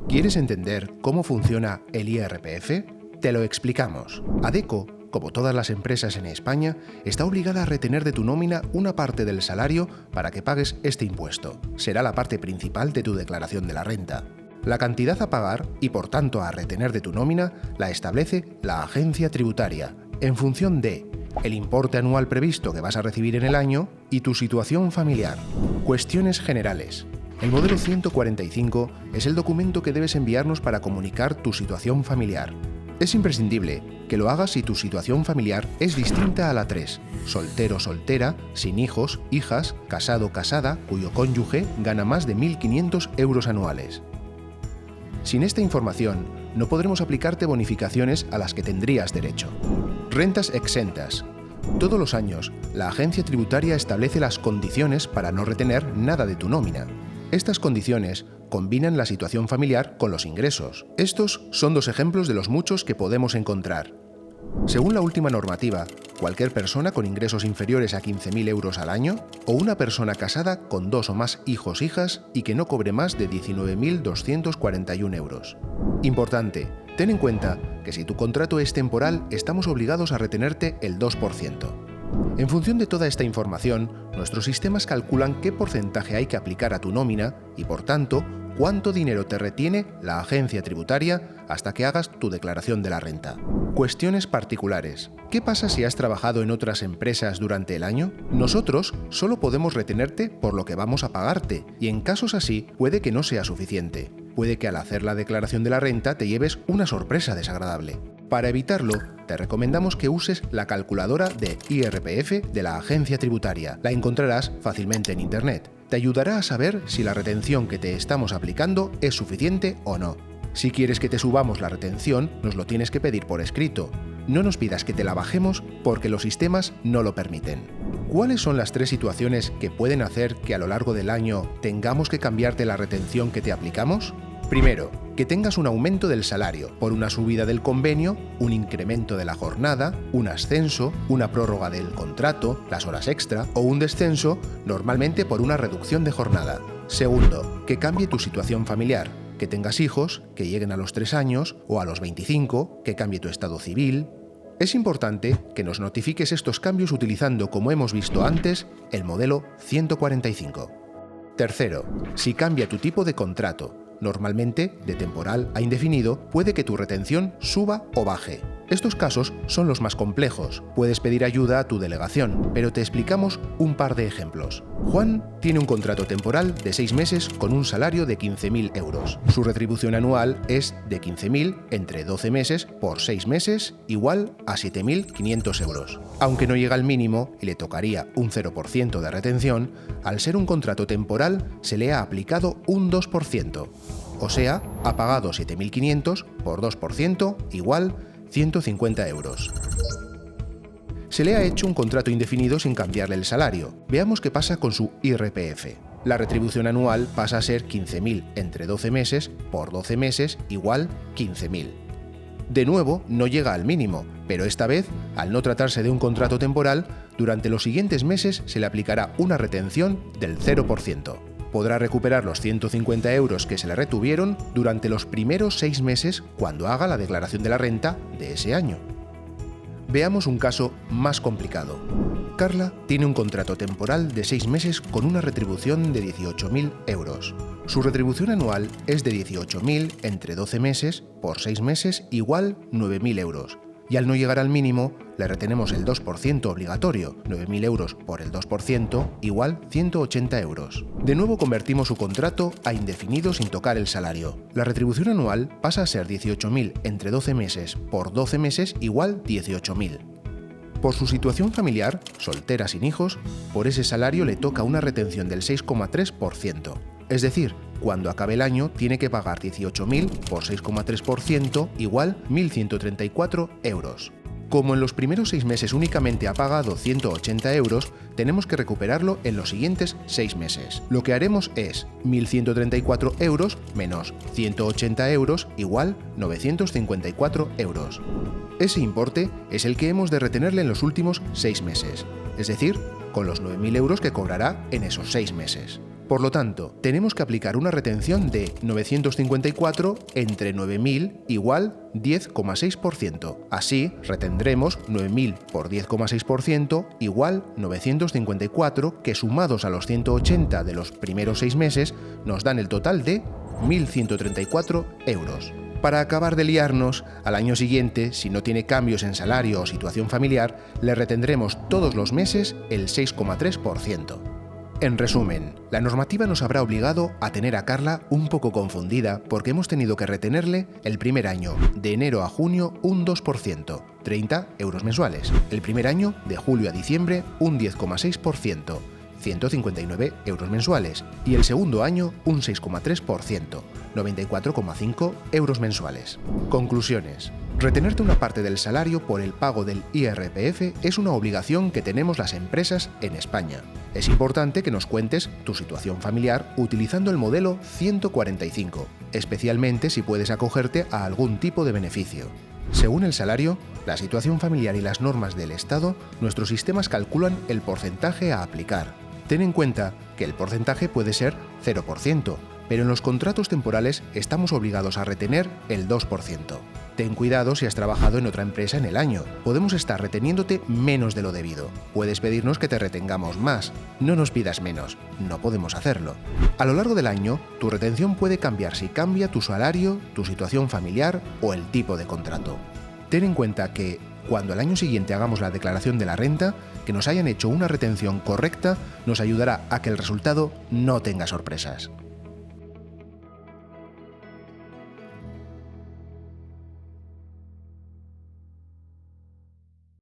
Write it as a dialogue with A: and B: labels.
A: ¿Quieres entender cómo funciona el IRPF? Te lo explicamos. Adecco, como todas las empresas en España, está obligada a retener de tu nómina una parte del salario para que pagues este impuesto. Será la parte principal de tu declaración de la renta. La cantidad a pagar y, por tanto, a retener de tu nómina la establece la agencia tributaria, en función de el importe anual previsto que vas a recibir en el año y tu situación familiar. Cuestiones generales. El modelo 145 es el documento que debes enviarnos para comunicar tu situación familiar. Es imprescindible que lo hagas si tu situación familiar es distinta a la 3, soltero o soltera, sin hijos, hijas, casado o casada, cuyo cónyuge gana más de 1.500 euros anuales. Sin esta información, no podremos aplicarte bonificaciones a las que tendrías derecho. Rentas exentas. Todos los años, la agencia tributaria establece las condiciones para no retener nada de tu nómina. Estas condiciones combinan la situación familiar con los ingresos. Estos son dos ejemplos de los muchos que podemos encontrar. Según la última normativa, cualquier persona con ingresos inferiores a 15.000 euros al año o una persona casada con 2 o más hijos hijas y que no cobre más de 19.241 euros. Importante, ten en cuenta que si tu contrato es temporal, estamos obligados a retenerte el 2%. En función de toda esta información, nuestros sistemas calculan qué porcentaje hay que aplicar a tu nómina y, por tanto, cuánto dinero te retiene la agencia tributaria hasta que hagas tu declaración de la renta. Cuestiones particulares. ¿Qué pasa si has trabajado en otras empresas durante el año? Nosotros solo podemos retenerte por lo que vamos a pagarte y en casos así puede que no sea suficiente. Puede que al hacer la declaración de la renta te lleves una sorpresa desagradable. Para evitarlo, te recomendamos que uses la calculadora de IRPF de la agencia tributaria. La encontrarás fácilmente en Internet. Te ayudará a saber si la retención que te estamos aplicando es suficiente o no. Si quieres que te subamos la retención, nos lo tienes que pedir por escrito. No nos pidas que te la bajemos porque los sistemas no lo permiten. ¿Cuáles son las 3 situaciones que pueden hacer que a lo largo del año tengamos que cambiarte la retención que te aplicamos? Primero, que tengas un aumento del salario por una subida del convenio, un incremento de la jornada, un ascenso, una prórroga del contrato, las horas extra o un descenso, normalmente por una reducción de jornada. Segundo, que cambie tu situación familiar, que tengas hijos, que lleguen a los 3 años o a los 25, que cambie tu estado civil. Es importante que nos notifiques estos cambios utilizando, como hemos visto antes, el modelo 145. Tercero, si cambia tu tipo de contrato. Normalmente, de temporal a indefinido, puede que tu retención suba o baje. Estos casos son los más complejos. Puedes pedir ayuda a tu delegación, pero te explicamos un par de ejemplos. Juan tiene un contrato temporal de 6 meses con un salario de 15.000 euros. Su retribución anual es de 15.000 entre 12 meses por 6 meses, igual a 7.500 euros. Aunque no llega al mínimo y le tocaría un 0% de retención, al ser un contrato temporal se le ha aplicado un 2%. O sea, ha pagado 7.500 por 2% igual 150 euros. Se le ha hecho un contrato indefinido sin cambiarle el salario. Veamos qué pasa con su IRPF. La retribución anual pasa a ser 15.000 entre 12 meses por 12 meses igual 15.000. De nuevo, no llega al mínimo, pero esta vez, al no tratarse de un contrato temporal, durante los siguientes meses se le aplicará una retención del 0%. Podrá recuperar los 150 euros que se le retuvieron durante los primeros 6 meses cuando haga la declaración de la renta de ese año. Veamos un caso más complicado. Carla tiene un contrato temporal de 6 meses con una retribución de 18.000 euros. Su retribución anual es de 18.000 entre 12 meses por 6 meses igual 9.000 euros. Y al no llegar al mínimo, le retenemos el 2% obligatorio, 9.000 euros por el 2%, igual 180 euros. De nuevo convertimos su contrato a indefinido sin tocar el salario. La retribución anual pasa a ser 18.000 entre 12 meses por 12 meses, igual 18.000. Por su situación familiar, soltera sin hijos, por ese salario le toca una retención del 6,3%. Es decir, cuando acabe el año tiene que pagar 18.000 por 6,3% igual 1.134 euros. Como en los primeros 6 meses únicamente ha pagado 180 euros, tenemos que recuperarlo en los siguientes 6 meses. Lo que haremos es 1.134 euros menos 180 euros igual 954 euros. Ese importe es el que hemos de retenerle en los últimos 6 meses, es decir, con los 9.000 euros que cobrará en esos 6 meses. Por lo tanto, tenemos que aplicar una retención de 954 entre 9.000 igual 10,6%. Así, retendremos 9.000 por 10,6% igual 954, que sumados a los 180 de los primeros 6 meses nos dan el total de 1.134 euros. Para acabar de liarnos, al año siguiente, si no tiene cambios en salario o situación familiar, le retendremos todos los meses el 6,3%. En resumen, la normativa nos habrá obligado a tener a Carla un poco confundida porque hemos tenido que retenerle el primer año, de enero a junio, un 2%, 30 euros mensuales. El primer año, de julio a diciembre, un 10,6%, 159 euros mensuales. Y el segundo año, un 6,3%, 94,5 euros mensuales. Conclusiones. Retenerte una parte del salario por el pago del IRPF es una obligación que tenemos las empresas en España. Es importante que nos cuentes tu situación familiar utilizando el modelo 145, especialmente si puedes acogerte a algún tipo de beneficio. Según el salario, la situación familiar y las normas del Estado, nuestros sistemas calculan el porcentaje a aplicar. Ten en cuenta que el porcentaje puede ser 0%, pero en los contratos temporales estamos obligados a retener el 2%. Ten cuidado si has trabajado en otra empresa en el año. Podemos estar reteniéndote menos de lo debido. Puedes pedirnos que te retengamos más. No nos pidas menos. No podemos hacerlo. A lo largo del año, tu retención puede cambiar si cambia tu salario, tu situación familiar o el tipo de contrato. Ten en cuenta que, cuando al año siguiente hagamos la declaración de la renta, que nos hayan hecho una retención correcta nos ayudará a que el resultado no tenga sorpresas.